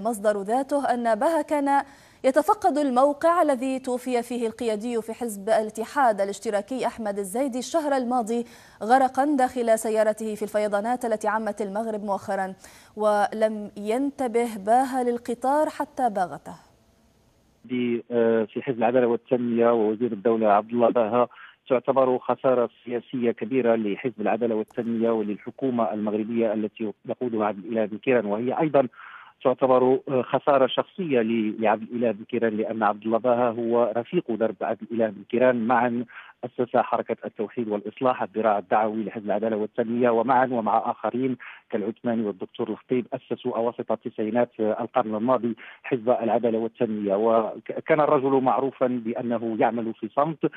المصدر ذاته أن باها كان يتفقد الموقع الذي توفي فيه القيادي في حزب الاتحاد الاشتراكي أحمد الزيدي الشهر الماضي غرقا داخل سيارته في الفيضانات التي عمت المغرب مؤخرا، ولم ينتبه باها للقطار حتى باغته. في حزب العدالة والتنمية ووزير الدولة عبد الله باها تعتبر خسارة سياسية كبيرة لحزب العدالة والتنمية وللحكومة المغربية التي يقودها عبد الإله بن كيران، وهي أيضا تعتبر خسارة شخصية لعبد الإله بن كيران، لأن عبد الله باها هو رفيق درب عبد الإله بن كيران. معا أسس حركة التوحيد والإصلاح الذراع الدعوي لحزب العدالة والتنمية، ومعا ومع آخرين كالعثماني والدكتور الخطيب أسسوا أواسط التسعينات القرن الماضي حزب العدالة والتنمية. وكان الرجل معروفا بأنه يعمل في صمت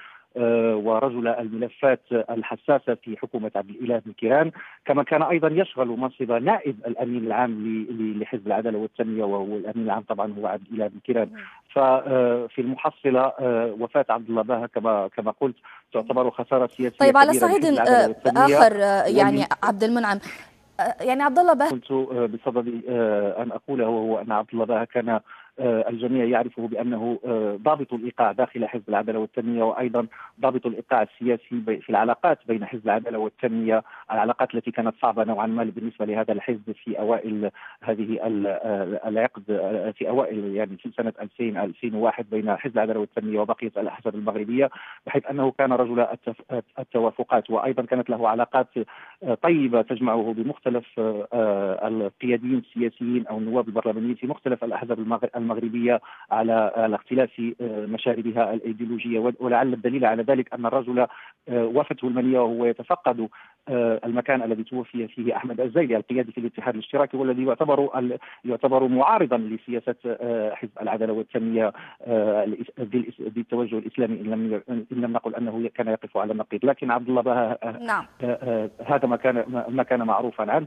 ورجل الملفات الحساسة في حكومة عبد الإله بن كيران، كما كان أيضا يشغل منصب نائب الأمين العام لحزب العدالة والتنمية، وهو الأمين العام طبعا هو عبد الإله بن كيران. ففي المحصلة وفاة عبد الله باها كما قلت تعتبر خسارة سياسية طيب، على كبيرة صعيد آخر يعني عبد المنعم، يعني عبد الله باها كنت بصدد أن أقوله، وهو أن عبد الله باها كان الجميع يعرفه بأنه ضابط الإيقاع داخل حزب العدالة والتنمية، وأيضا ضابط الإيقاع السياسي في العلاقات بين حزب العدالة والتنمية، العلاقات التي كانت صعبة نوعا ما بالنسبة لهذا الحزب في أوائل هذه العقد، في أوائل يعني في سنة 2000-2001 بين حزب العدالة والتنمية وبقية الأحزاب المغربية، بحيث أنه كان رجل التوافقات، وأيضا كانت له علاقات طيبة تجمعه بمختلف القياديين السياسيين أو النواب البرلمانيين في مختلف الأحزاب المغربية على اختلاف مشاربها الأيديولوجية. ولعل الدليل على ذلك أن الرجل وافته المنية وهو يتفقد المكان الذي توفي فيه أحمد الزيدي القيادي في الاتحاد الاشتراكي، والذي يعتبر معارضا لسياسة حزب العدالة والتنمية ذي التوجه الإسلامي، إن لم نقل أنه كان يقف على النقيض. لكن عبد الله باها نعم، هذا ما كان معروفا عنه،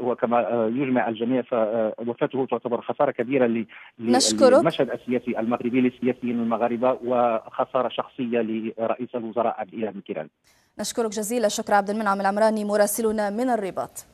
وكما يجمع الجميع فوفاته تعتبر خسارة كبيرة للمشهد السياسي المغربي للسياسيين المغاربة، وخسارة شخصية لرئيس الوزراء عبد الإله بن كيران. نشكرك جزيل الشكر عبد المنعم العمراني مراسلنا من الرباط.